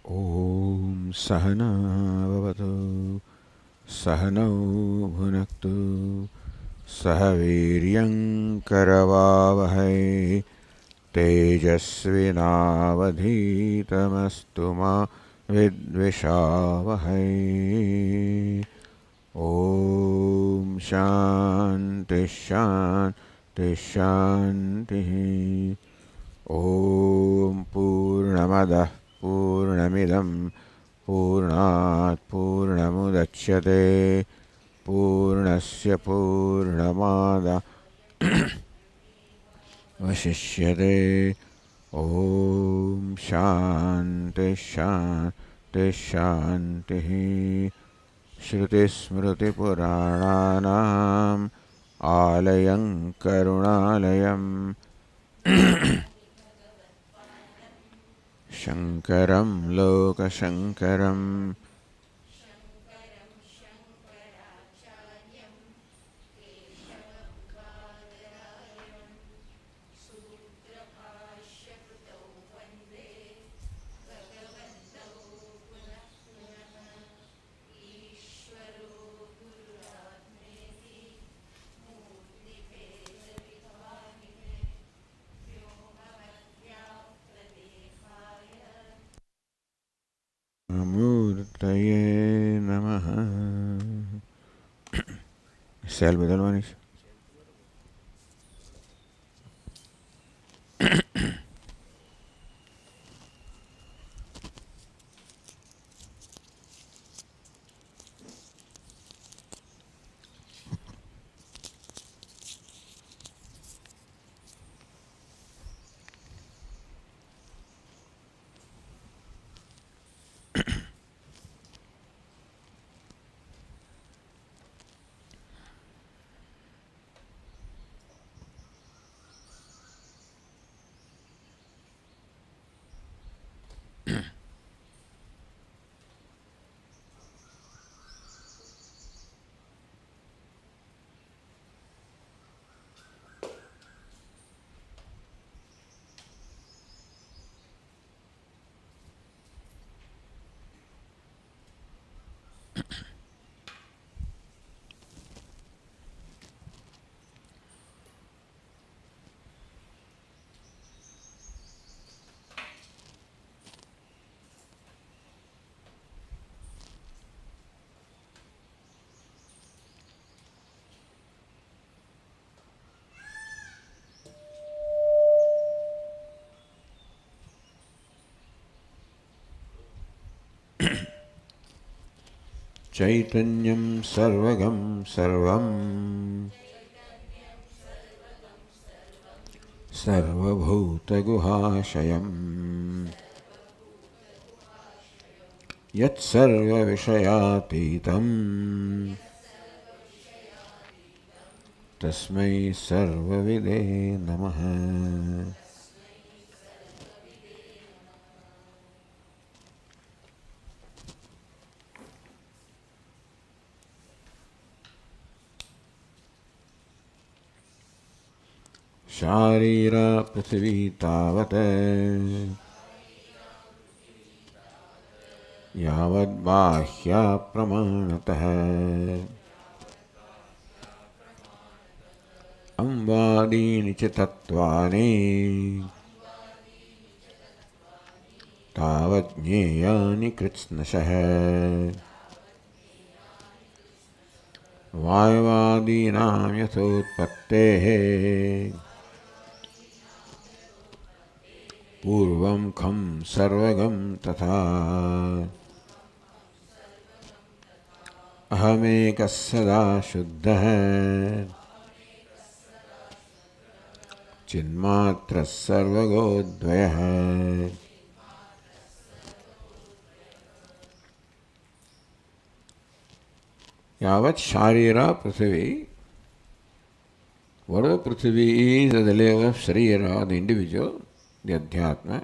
Om Sahana Vavatu Sahanau Bhunaktu Sahaviryam Karavavahai Tejasvinavadhitamastu ma Vidvishavahai. Om Shanti Shanti Shanti. Om Purnamada Purnamidam Purnat Purnamudachyate Purnasya Purnamada Vashishyate. Om Shanti Shanti Shanti. Shruti Smriti Purananam Alayam Karunalayam Shankaram Loka Shankaram Amurtaye Namaha. Sel bedel Manish. Chaitanyam Sarvagam Sarvam Sarvabhuta Guhashayam Yat Sarva Vishayatitam Tasmai Sarvavide Namaha. Sharira Prithvi Tavate Yavad Bahya Pramanatah Ambadini Chitatvani Tavad Jneyani Kritsnashah Vaivadinam Yathotpattehe Purvam Kham Sarvagam Tatha Ahamekas Sada Shuddha Chinmatra Sarvagodvaya. Yavat Sharira Prithvi. Whatever Prithvi is at the level of Sharira, the individual, the Adhyatma.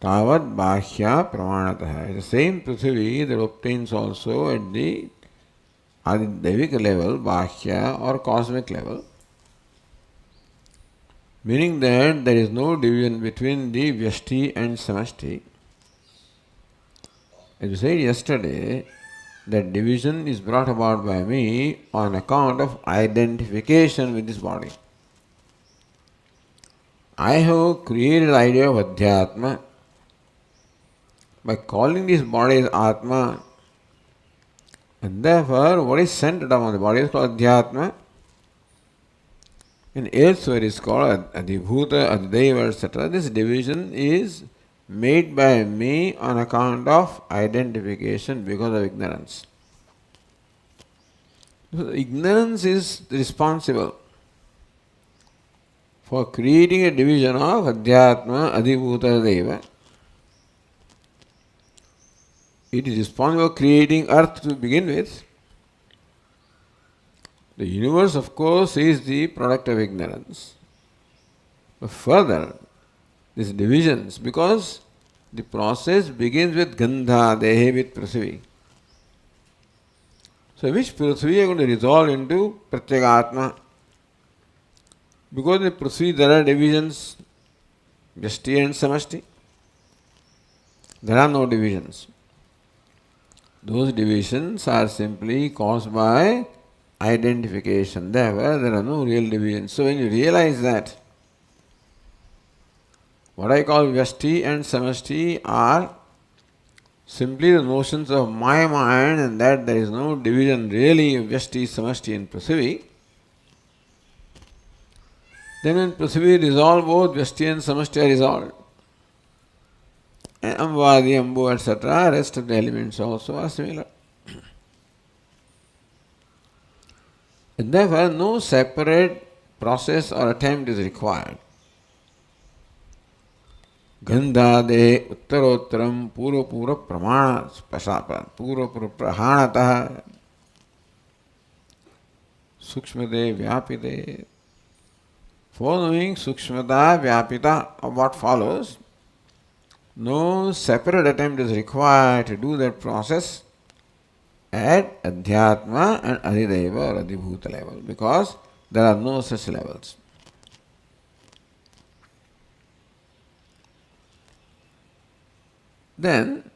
Tavad Bahya Pramanatah. The same Prithvi that obtains also at the Adivika level, Bahya or cosmic level. Meaning that there is no division between the Vyashti and Samashti. As you said yesterday, that division is brought about by me on account of identification with this body. I have created the idea of Adhyatma by calling this body as Atma, and therefore what is centered upon the body is called Adhyatma, and elsewhere is called Adhibhuta, Adhideva, etc. This division is made by me on account of identification because of ignorance. So ignorance is responsible for creating a division of Adhyatma, Adhibhuta, Adhideva. It is responsible for creating earth to begin with. The universe, of course, is the product of ignorance. But further, these divisions, because the process begins with Gandha, Dehe, with Prithvi. So which Prithvi are going to resolve into Pratyagatma? Because in the Prithvi there are divisions, Vyashti and Samashti. There are no divisions. Those divisions are simply caused by identification. Therefore, there are no real divisions. So when you realize that, what I call Vyashti and Samashti are simply the notions of my mind, and that there is no division really of Vyashti, Samashti and Prithvi, then when Prithvi resolve, both Vyashti and Samashti are resolved. And Amvadi, Ambu, etc., rest of the elements also are similar. And therefore, no separate process or attempt is required. Gandhade Uttarottaram Pura Pura Pramana Spasapa Pura Pura Prahanatah Sukshmade Vyapide. Following Sukshmata Vyapita of what follows, no separate attempt is required to do that process at Adhyatma and Adhideva or Adhibhuta level, because there are no such levels. Then,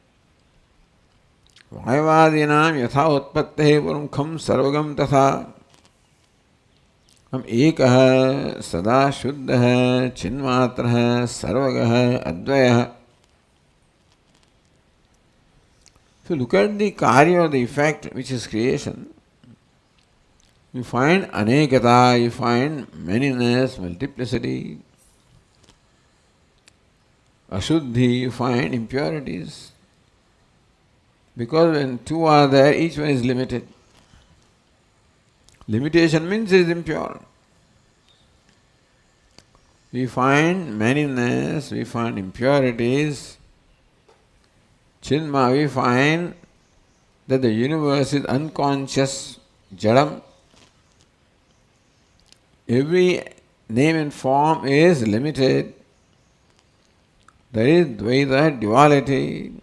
Vayavadinam yatha utpattehe purumkham sarvagam tatha हम एक सदा शुद्ध चिन्मात्र सर्वग अद्वय. If you look at the karya or the effect, which is creation, you find anekata, you find manyness, multiplicity. Ashuddhi, you find impurities. Because when two are there, each one is limited. Limitation means it is impure. We find manyness, we find impurities. Chinma, we find that the universe is unconscious, jadam. Every name and form is limited. There is dvaita, duality.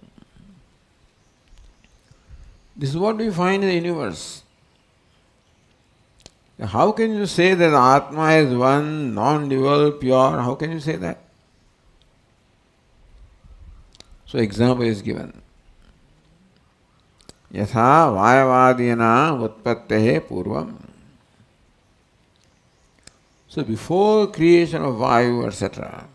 This is what we find in the universe. How can you say that Atma is one, non-dual, pure? How can you say that? So example is given. Yatha vayavadina utpattehe purvam. So before creation of Vayu, etc.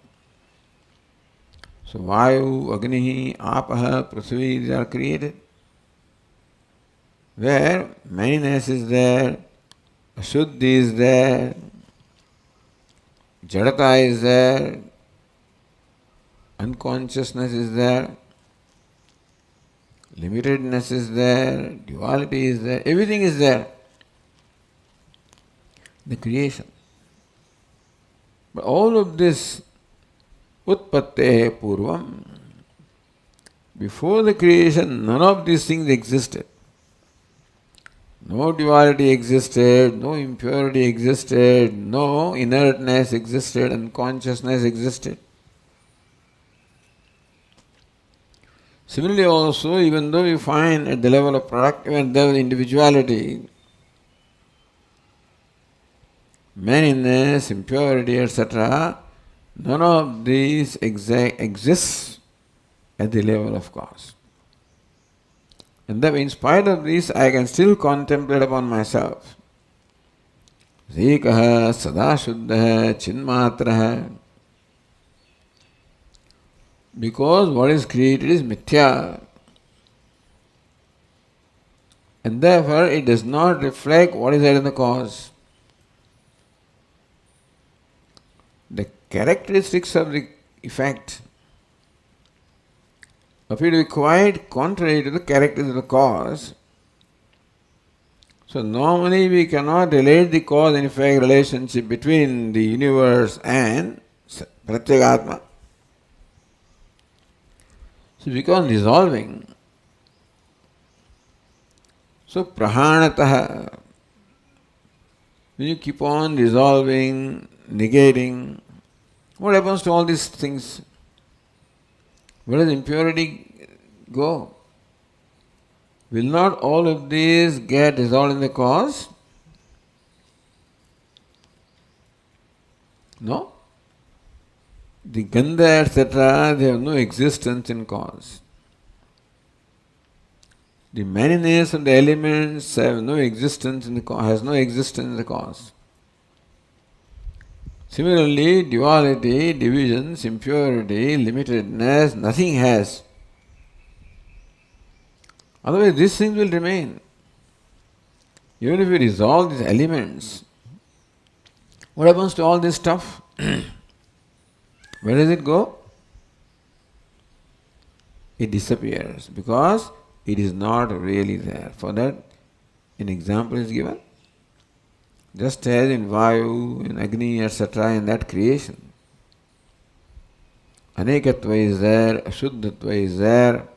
So Vayu, Agni, Apaha, Prithvi, these are created. Where manyness is there, Ashuddhi is there, Jadata is there, unconsciousness is there, limitedness is there, duality is there, everything is there. The creation. But all of this, utpattehe purvam, before the creation, none of these things existed. No duality existed, no impurity existed, no inertness existed, unconsciousness existed. Similarly also, even though we find at the level of product, even there is individuality, manyness, impurity, etc., none of these exists at the level of cause. And that in spite of this, I can still contemplate upon myself. Ekah sada shuddha chinmatraha. Because what is created is mithya. And therefore it does not reflect what is there in the cause. The characteristics of the effect appear to be quite contrary to the characters of the cause. So normally we cannot relate the cause and effect relationship between the universe and Pratyagatma. So because dissolving, so prahanataha, when you keep on dissolving, negating, what happens to all these things? Where does impurity go? Will not all of these get dissolved in the cause? No. The gandha, etc., they have no existence in cause. The manyness of the elements have no existence in the cause, has no existence in the cause. Similarly, duality, divisions, impurity, limitedness, nothing has. Otherwise, these things will remain. Even if we resolve these elements, what happens to all this stuff? Where does it go? It disappears because it is not really there. For that, an example is given. Just as in Vayu, in Agni, etc., in that creation. Anekatva is there, Ashuddhatva is there,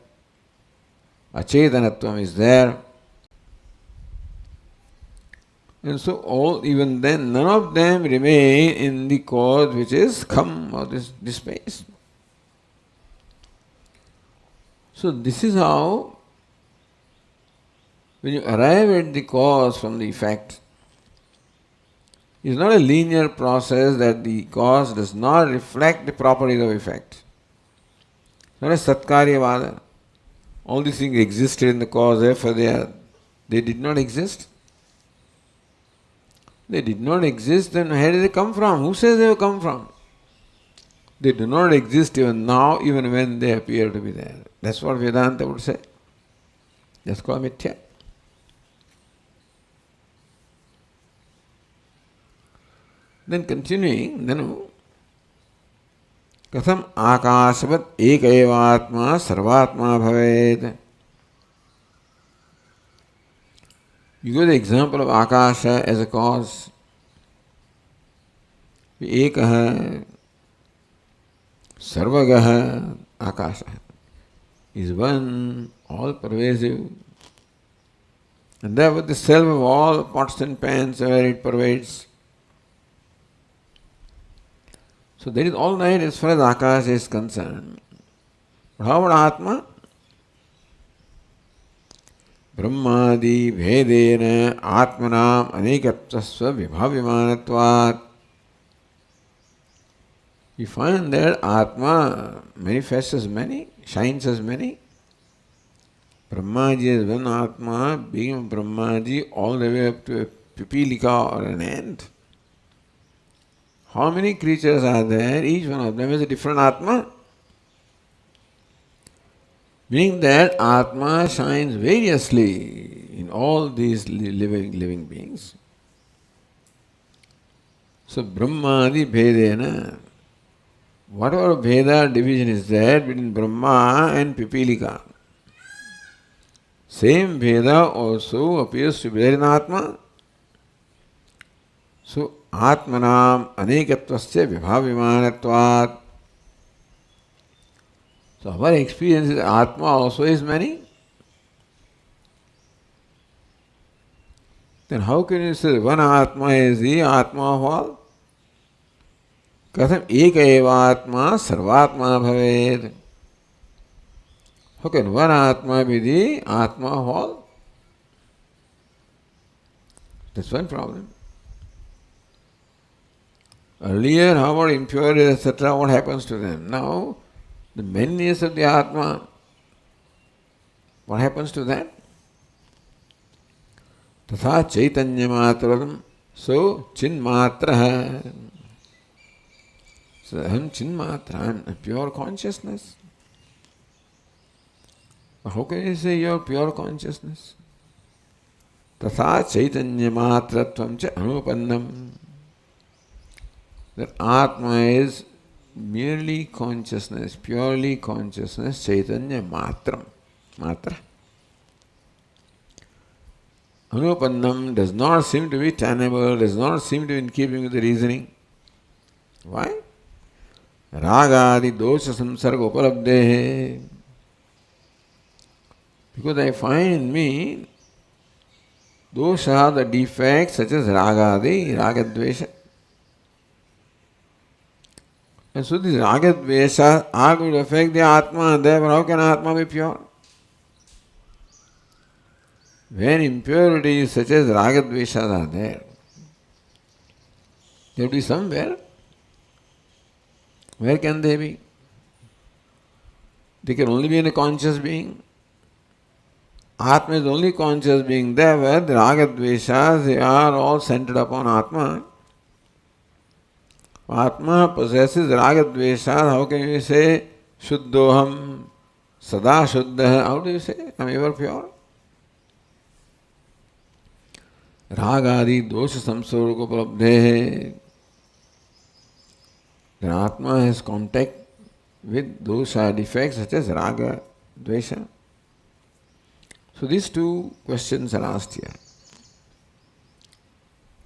Achetanatvam is there. And so all, even then, none of them remain in the cause which is Kham, or this space. So this is how, when you arrive at the cause from the effect, it's not a linear process that the cause does not reflect the properties of effect. It's not a Satkaryavada. All these things existed in the cause, therefore they did not exist. They did not exist, then where did they come from? Who says they have come from? They do not exist even now, even when they appear to be there. That's what Vedanta would say. That's called mithya. Then continuing, Katham akashavat ekaevatma sarvatma bhaved. You give the example of Akasha as a cause. Ekaha, sarvagaha, Akasha is one, all pervasive. And therefore the self of all pots and pans where it pervades. So that is all right as far as Akasha is concerned. But how about Atma? Brahmadi bhedena atmanam anekattasva vibhavimanatvat. You find that Atma manifests as many, shines as many. Brahmaji is one Atma, being Brahmaji all the way up to a pipilika or an ant. How many creatures are there? Each one of them is a different Atma. Meaning that Atma shines variously in all these living beings. So Brahmadi Bhedena, whatever Bheda division is there between Brahma and Pipilika, same Bheda also appears to be there in Atma. So Atmanam anekatvasya vibhavimanatvat. So our experience is Atma also is many. Then how can you say one Atma is the Atma of all? Katham eka eva Atma sarvatma bhaved. How can one Atma be the Atma of all? That's one problem. Earlier, how about impurities, etc., what happens to them? Now, the manyness of the Atma, what happens to that? Tatha Chaitanya Matram. So Chinmatra. So Aham Chinmatra, I am a pure consciousness. How can you say you are pure consciousness? Tatha Chaitanya Matratvam cha Anupannam. That Atma is merely consciousness, purely consciousness, Chaitanya Matram. Matra. Anupannam does not seem to be tenable, does not seem to be in keeping with the reasoning. Why? Ragadi dosha samsarga upalabdehe. Because I find in me dosha, the defects such as ragadi, ragadvesha. And so these ragadvesha are going to affect the Atma, and therefore how can Atma be pure? When impurities such as ragadveshas are there, they will be somewhere. Where can they be? They can only be in a conscious being. Atma is the only conscious being. Therefore, the ragadveshas, they are all centered upon Atma. Atma possesses ragadveshas. How can you say Shuddhoham, Sada Shuddha? How do you say? I am ever pure. Ragadi dosha samsarga upalabdhehe. Then Atma has contact with dosha defects such as raga, dvesha. So these two questions are asked here.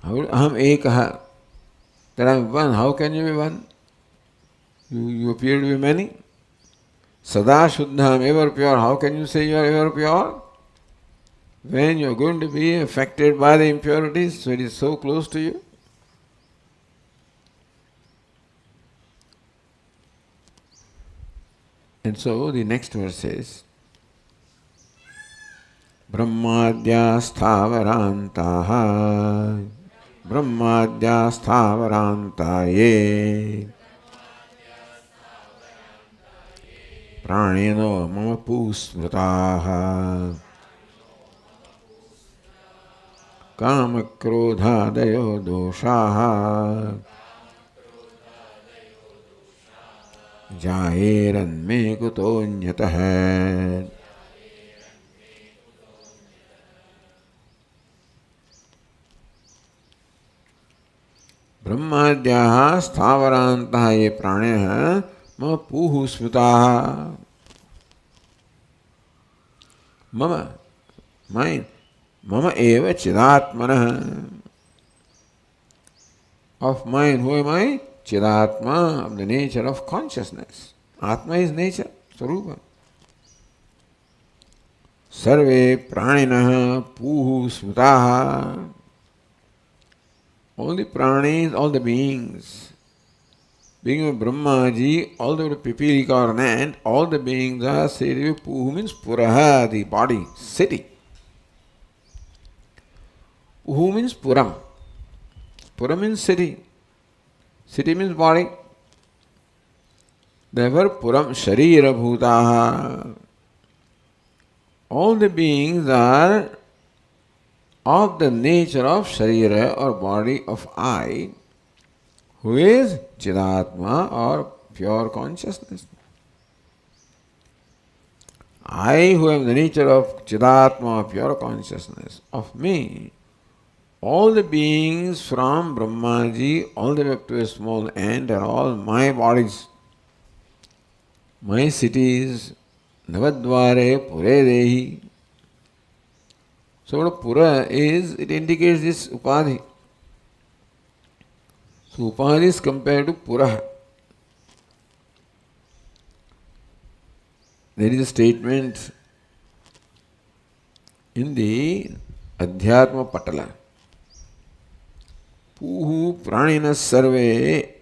Aham ekaha. That I am one. How can you be one? You appear to be many. Sada Shuddha, I am ever pure. How can you say you are ever pure? When you are going to be affected by the impurities, so it is so close to you. And so the next verse says, Brahmadya stavarantaha Brahmadya stavarantaye Praneno mama pusmrutaha Kama krodha dayo doshaha Jaeran me kuto nyataha. Brahmadyaha sthavarantah ye pranyaha mama puhu smutaha. Mama, mine, mama eva chidatmanaha. Of mine, who am I? Chidatma, of the nature of consciousness. Atma is nature, Sarupa. Sarve praninaha puhu smutaha. All the pranis, all the beings, being of Brahmaji, all the Pipilika or ant, all the beings are said to be puhu means puraha, the body, city. Puhu means puram. Puram means city. City means body. Therefore, puram sharira bhutaha. All the beings are of the nature of sharira or body of I, who is Chidatma or pure consciousness. I, who am the nature of Chidatma or pure consciousness, of me, all the beings from Brahmaji, all the way up to a small ant, are all my bodies, my cities, Navadvare Pure Dehi. So what Pura is, it indicates this Upadhi. So Upadhi is compared to Pura. There is a statement in the Adhyatma Patala. Puhu praninas sarve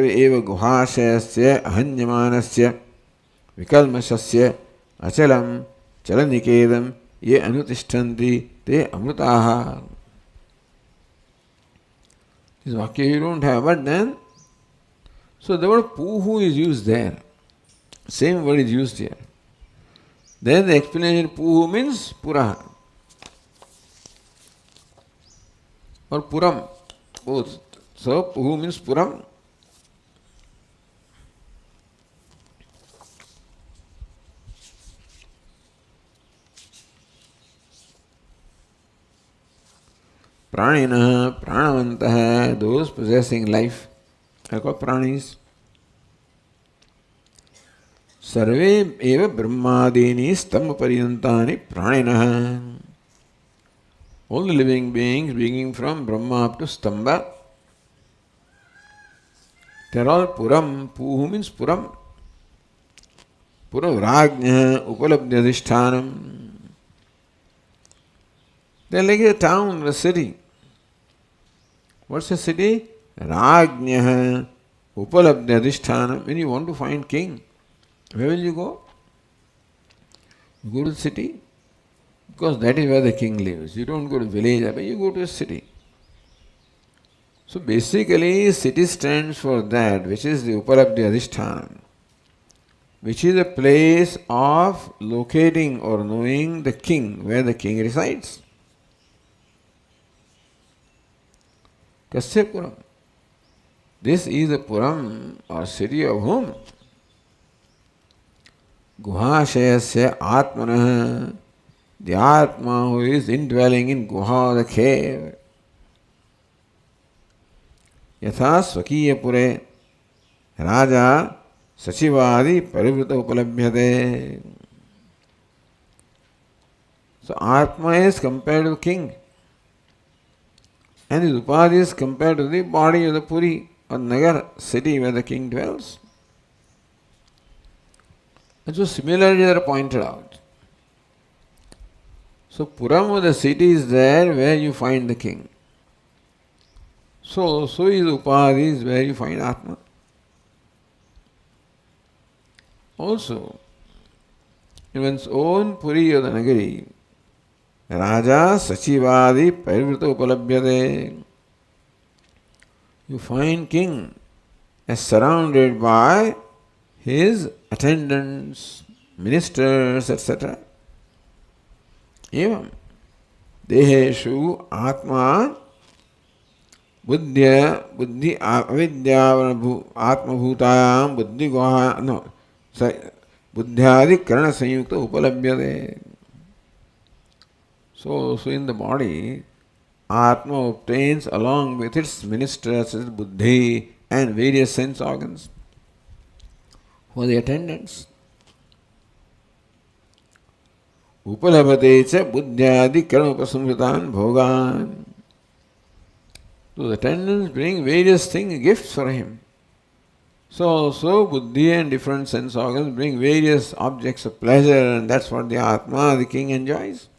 eva guhashayasya ahanyamanasya vikalmashasya achalam chalanikedam ye anutishtanti te amrutaha. This vakya you don't have, but then, so the word puhu is used there. Same word is used here. Then the explanation puhu means puraha. or Puram, both. So Puhu means Puram. Pranina, Pranavantah, those possessing life are called Pranis. Sarve eva Brahmadini Stamba Pranina. All the living beings, beginning from Brahma up to Stamba, they are all Puram. Puhu means Puram. Puravrajna Upalabdhyadhishthanam. They are like a town, a city. What's a city? Rajna Upalabdhyadhishthanam. When you want to find king, where will you go? You go to the city. Because that is where the king lives. You don't go to village, but you go to a city. So basically, city stands for that, which is the Upalabdhi Adhishthanam, which is a place of locating or knowing the king, where the king resides. Kasya Puram. This is the Puram or city of whom? Guhashayasya Atmanah. The Atma who is indwelling in Guha, the cave. Yatha Swakiya Pure Raja Sachivadi Parivrita Upalabhyate. So Atma is compared to the king, and his Upadhi is compared to the body of the Puri or Nagar, city where the king dwells. And so similarly they are pointed out. So Puram of the city is there where you find the king. So is Upadhi is where you find Atma. Also, in one's own Puri or the Nagari, Raja Sachivadi Parivrita Upalabhyate. You find king as surrounded by his attendants, ministers, etc. Evam Deheshu Atma Buddhi Avidya Atma Bhutayam Buddhi Goha no Buddhyadi Karana Sanyukta Upalabhyate. So in the body, Atma obtains along with its ministers, its Buddhi and various sense organs for the attendants. Upalabhate cha buddhyadi karma upasamritan bhogan. So the attendants bring various things, gifts for him. So buddhi and different sense organs bring various objects of pleasure, and that's what the Atma, the king, enjoys.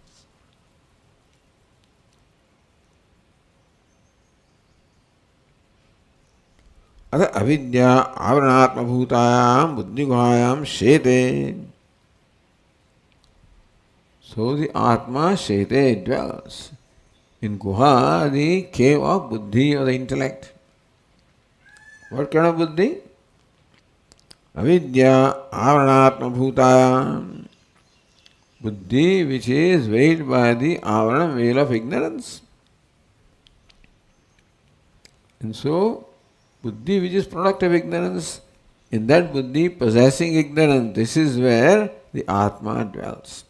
Atha avidya avaranatma bhutayam buddhi guhayam shete. So the Atma Shete dwells in Guha, the cave of Buddhi or the intellect. What kind of Buddhi? Avidya Avaranatma Bhutayam. Buddhi which is veiled by the Avarana veil of ignorance. And so, Buddhi which is product of ignorance, in that Buddhi possessing ignorance, this is where the Atma dwells.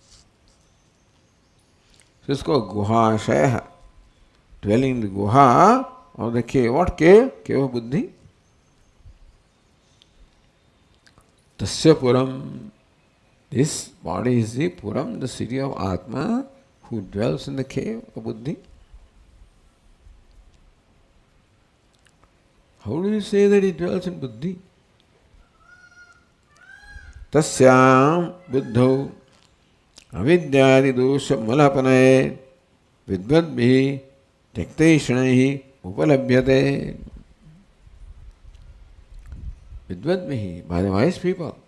So it's called Guhashaya, dwelling in the Guha or the cave. What cave? Cave of Buddhi. Tasya Puram. This body is the Puram, the city of Atma, who dwells in the cave of Buddhi. How do you say that he dwells in Buddhi? Tasyam Buddhau Avidyadi dosha malapanaye vidvadbhi tektaishanahi upalabhyate. Vidvadbhi, by the wise people.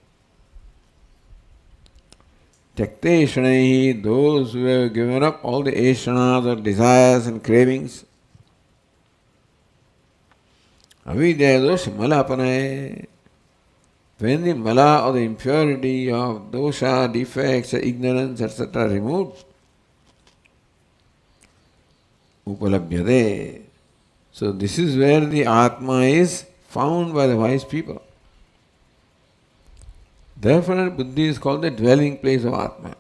Tektaishanahi, those who have given up all the eshanas or desires and cravings. Avidyadi dosha malapanaye. When the mala or the impurity of dosha, defects, ignorance, etc. removed, upalabhyate. So this is where the Atma is found by the wise people. Therefore, Buddhi is called the dwelling place of Atma.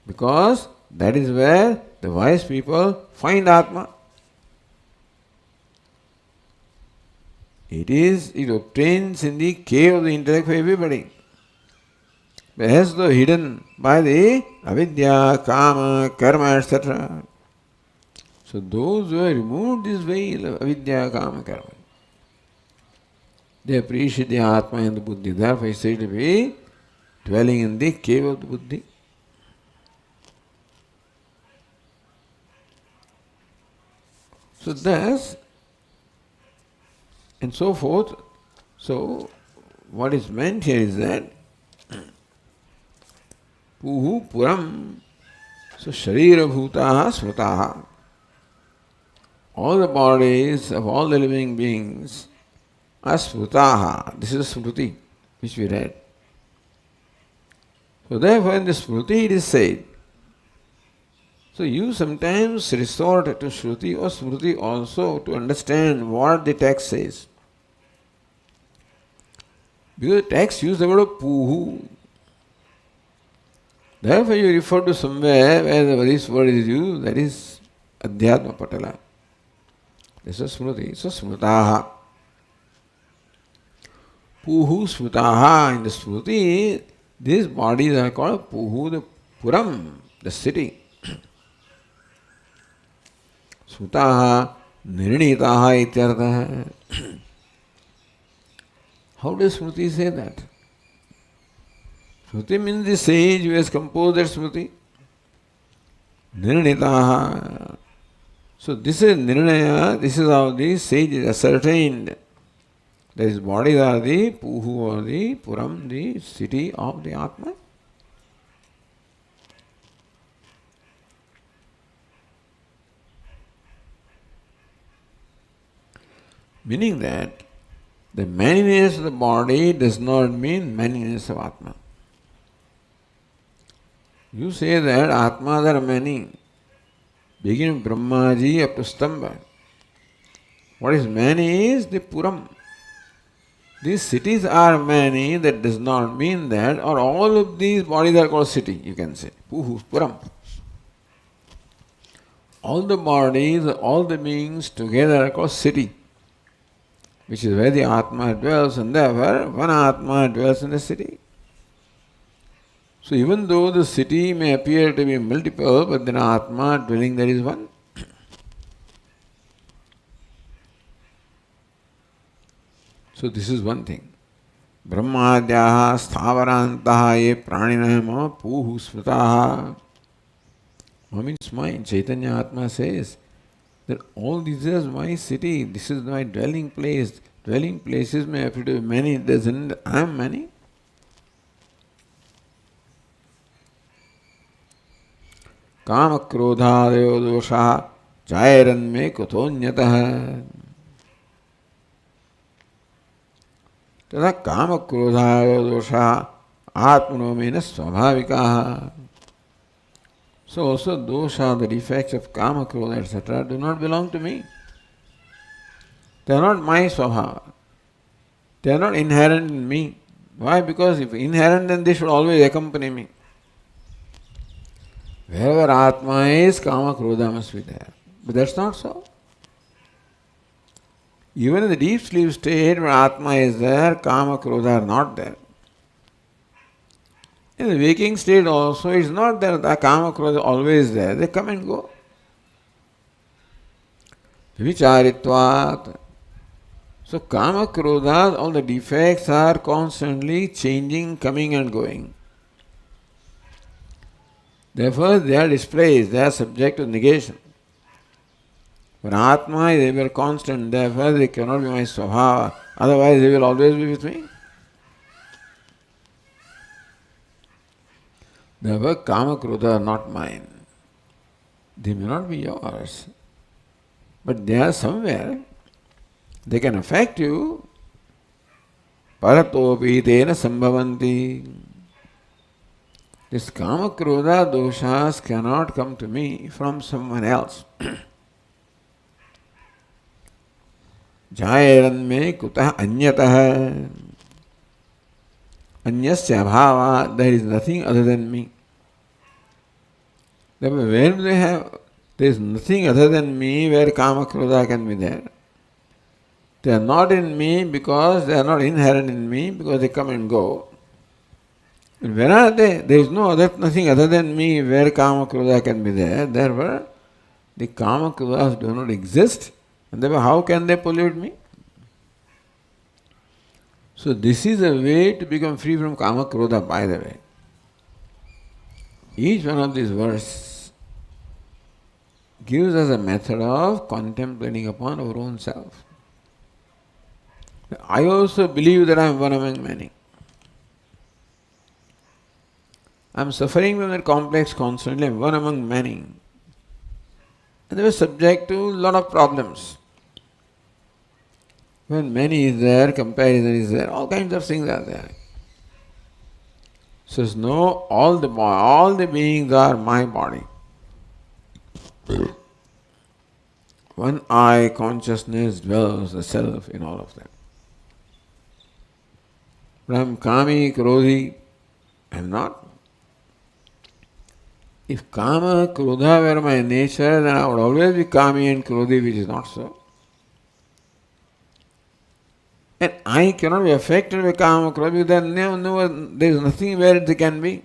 Because that is where the wise people find Atma. It obtains in the cave of the intellect for everybody. But as though hidden by the avidya, kama, karma, etc. So those who have removed this veil of avidya, kama, karma, they appreciate the Atma and the Buddhi. Therefore he said to be dwelling in the cave of the Buddhi. So thus, and so forth. So what is meant here is that Puhu Puram, so Sharira Bhutaha Smrutaha, all the bodies of all the living beings are Smrutaha. This is Smruti which we read. So therefore in the Smruti it is said. So you sometimes resort to Shruti or Smruti also to understand what the text says. Because the text uses the word of Puhu. Therefore you refer to somewhere where this word is used, that is Adhyatma Patala. This is Smruti. So Smrutaha. Puhu Smrutaha. In the Smruti, these bodies are called Puhu, the Puram, the city. Smrutaha Nirnitaha ityartha. How does Smruti say that? Smruti means the sage who has composed that Smruti. Nirnitaha. So this is Nirnaya, this is how the sage is ascertained. That his bodies are the Puhu or the Puram, the city of the Atma. Meaning that the manyness of the body does not mean manyness of Atma. You say that Atmas are many, beginning from Brahmaji up to Stamba. What is many is the Puram. These cities are many, that does not mean that, or all of these bodies are called city, you can say. Puhu, Puram. All the bodies, all the beings together are called city, which is where the Atma dwells, and therefore one Atma dwells in the city. So even though the city may appear to be multiple, but then Atma dwelling there is one. So this is one thing. Brahmadyaha sthavarantaha ye praninaha ma puhu smritaha. Ma means mine. Chaitanya Atma says that all this is my city, this is my dwelling place. Dwelling places may appear to be many, doesn't I am many. Kama krodhadeyo dosha jairan me kutonyataha. तथा काम क्रोधादयो दोषा आत्मनोमेन स्वाभाविकाः. So also those are the defects of kama, krodha, etc. do not belong to me. They are not my swabhava. They are not inherent in me. Why? Because if inherent, then they should always accompany me. Wherever Atma is, kama, krodha must be there. But that's not so. Even in the deep sleep state where Atma is there, kama, krodha are not there. In the waking state also, it's not that the kama, krodha are always there. They come and go. Vicharitvat. So kama, krodha, all the defects are constantly changing, coming and going. Therefore, they are displaced, they are subject to negation. When Atma is ever constant, therefore they cannot be my swabhava, otherwise they will always be with me. Therefore, kama, krodha are not mine. They may not be yours, but they are somewhere. They can affect you. Paratopi tena sambhavanti. This kama, krodha, doshas cannot come to me from someone else. Jayaranme kutah anyatah. Anyasya bhava, there is nothing other than me. Therefore, where do they have, there is nothing other than me where kama krodha can be there. They are not in me because they are not inherent in me, because they come and go. And where are they? There is nothing other than me where kama krodha can be there. Therefore, the kama krodhas do not exist, and therefore how can they pollute me? So this is a way to become free from kama krodha, by the way. Each one of these verses gives us a method of contemplating upon our own self. I also believe that I am one among many. I am suffering from that complex constantly, I am one among many. And they were subject to a lot of problems. When many is there, comparison is there, all kinds of things are there. So no, all the beings are my body. One I consciousness dwells the self in all of them. From kami, krodhi, I am not. If kama, krodha were my nature, then I would always be kami and krodhi, which is not so. And I cannot be affected by kama, krodha, then there is nothing where it can be.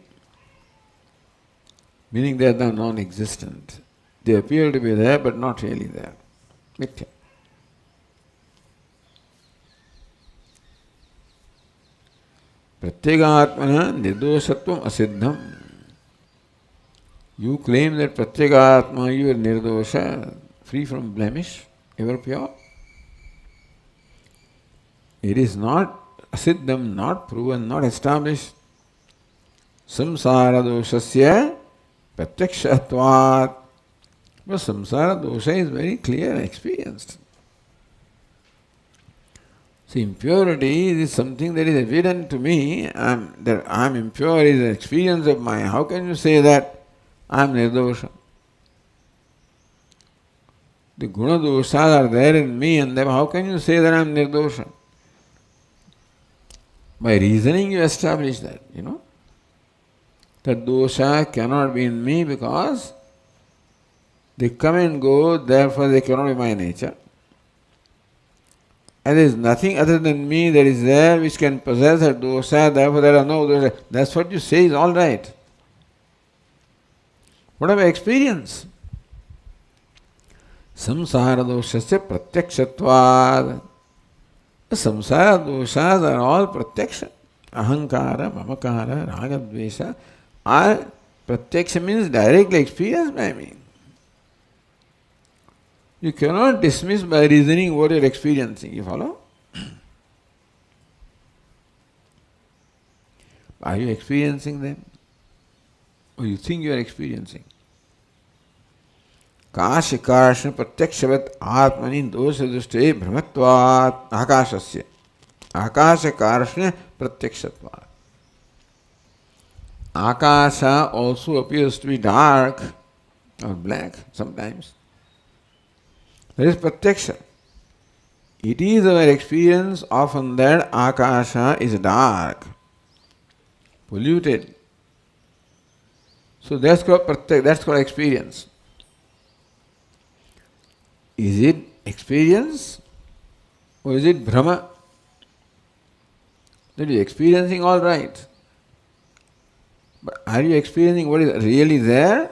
Meaning they are non-existent. They appear to be there, but not really there. Mithya. Pratyegatmana nirdoshatvam asiddham. You claim that Pratyegatma, you are nirdosha, free from blemish, ever pure. It is not asiddham, not proven, not established. Samsara doshasya pratyakshatvat. But samsara dosha is very clear, experienced. See, impurity is something that is evident to me. That I am impure is an experience of mine. How can you say that I am nirdosha? The guna doshas are there in me, and then how can you say that I am nirdosha? By reasoning you establish that, That dosha cannot be in me because they come and go, therefore they cannot be my nature. And there is nothing other than me that is there which can possess a dosha, therefore there are no dosha. That's what you say is all right. What have I experienced? Samsara doshasya pratyakshatvad. The samsara doshas are all pratyaksha. Ahankara, mamakara, ragadvesha are pratyaksha, means directly experienced by me. You cannot dismiss by reasoning what you are experiencing. You follow? Are you experiencing them? Or you think you are experiencing? Kashi karshna pratyakshavat atmani dosha dushte brahmatvat akashasya. Akasha karshna pratyakshatvat. Akasha also appears to be dark or black sometimes. That is pratyaksha. It is our experience often that akasha is dark, polluted. So that's called pratyak, that's called experience. Is it experience or is it brahma? That is experiencing all right. But are you experiencing what is really there?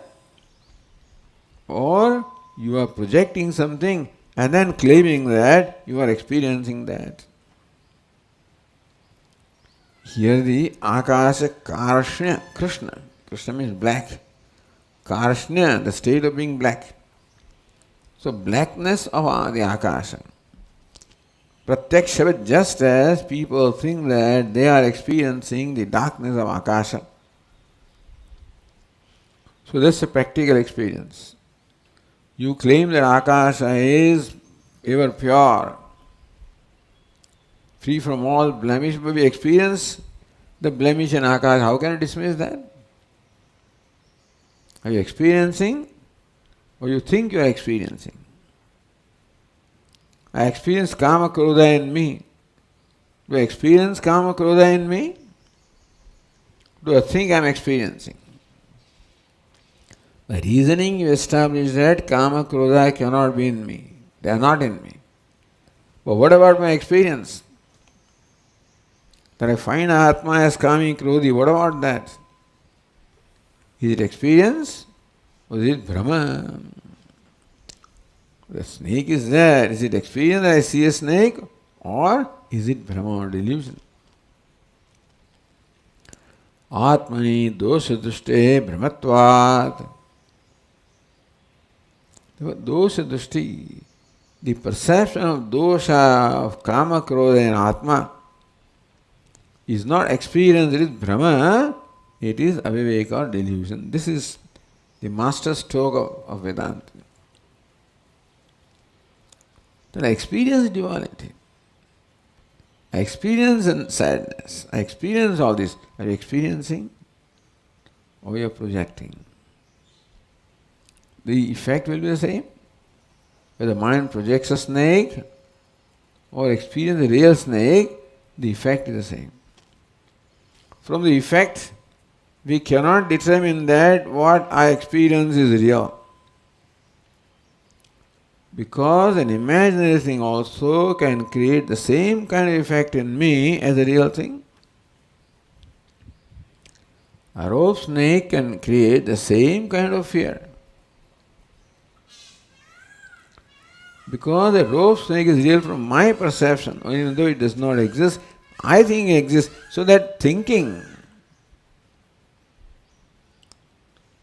Or you are projecting something and then claiming that you are experiencing that. Here the akasha karshna, Krishna. Krishna means black. Karshna, the state of being black. So blackness of the akasha. Pratyaksha, just as people think that they are experiencing the darkness of akasha. So that's a practical experience. You claim that akasha is ever pure, free from all blemish, but we experience the blemish in akasha. How can you dismiss that? Are you experiencing or you think you are experiencing. I experience Kama Krodha in me. Do I experience Kama Krodha in me? Do I think I am experiencing? By reasoning you establish that Kama Krodha cannot be in me. They are not in me. But what about my experience? That I find Atma as Kami Krodhi, what about that? Is it experience or is it Brahma? The snake is there. Is it experience that I see a snake or is it Brahma or delusion? Atmani dosha dushte brahmatvat. Dosha dushti, the perception of dosha, of kama, krodha and atma is not experience, it is Brahma, it is aviveka or delusion. This is the master stroke of Vedanta. Then I experience duality. I experience sadness. I experience all this. Are you experiencing or you are projecting? The effect will be the same. Whether the mind projects a snake or experience a real snake, the effect is the same. From the effect, we cannot determine that what I experience is real. Because an imaginary thing also can create the same kind of effect in me as a real thing. A rope snake can create the same kind of fear. Because a rope snake is real from my perception, even though it does not exist, I think it exists. So that thinking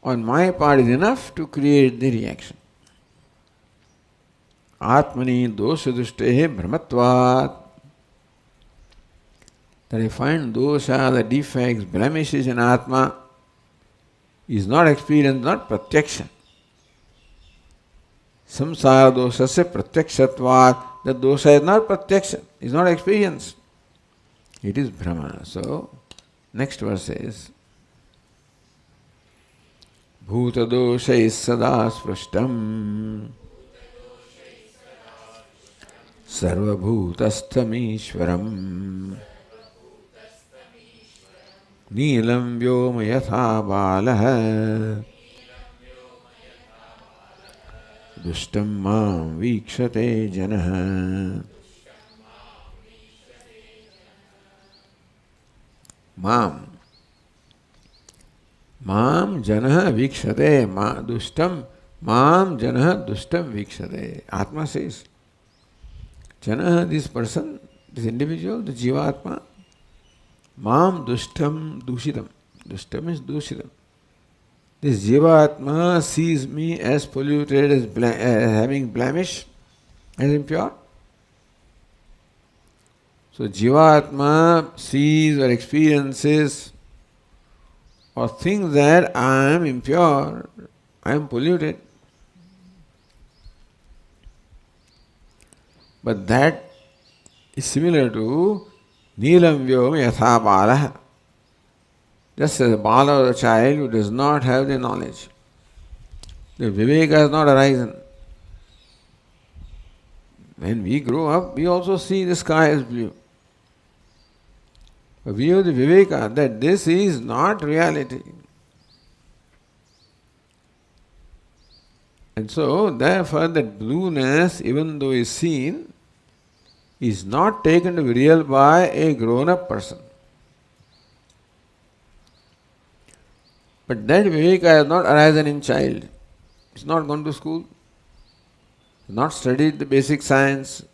on my part is enough to create the reaction. Atmani dosha dushte brahmatvat. That I find dosha, the defects, blemishes in Atma is not experience, not pratyaksha. Samsara dosha se pratyakshatvat. The dosha is not pratyaksha, is not experience. It is Brahma. So, next verse says, Bhuta dosha is sada sprashtam Sarva bhutastamishwaram Neelam vyoma yatha balaha Dushtam mam vikshate janah. Mam janah vikshate. Dushtam mam janah dushtam vikshate. Atma says, Janah, this person, this individual, the Jivatma, mam dushtam dushitam. Dushtam is dushitam. This Jivatma sees me as polluted, as having blemish, as impure. So Jivatma sees or experiences or thinks that I am impure, I am polluted. But that is similar to Neelam Vyoma Yatha Balaha. Just as a bala or a child who does not have the knowledge. The viveka has not arisen. When we grow up, we also see the sky as blue. But we have the viveka that this is not reality. And so, therefore, that blueness, even though is seen, is not taken to be real by a grown-up person. But that viveka has not arisen in child. It's not gone to school, not studied the basic science.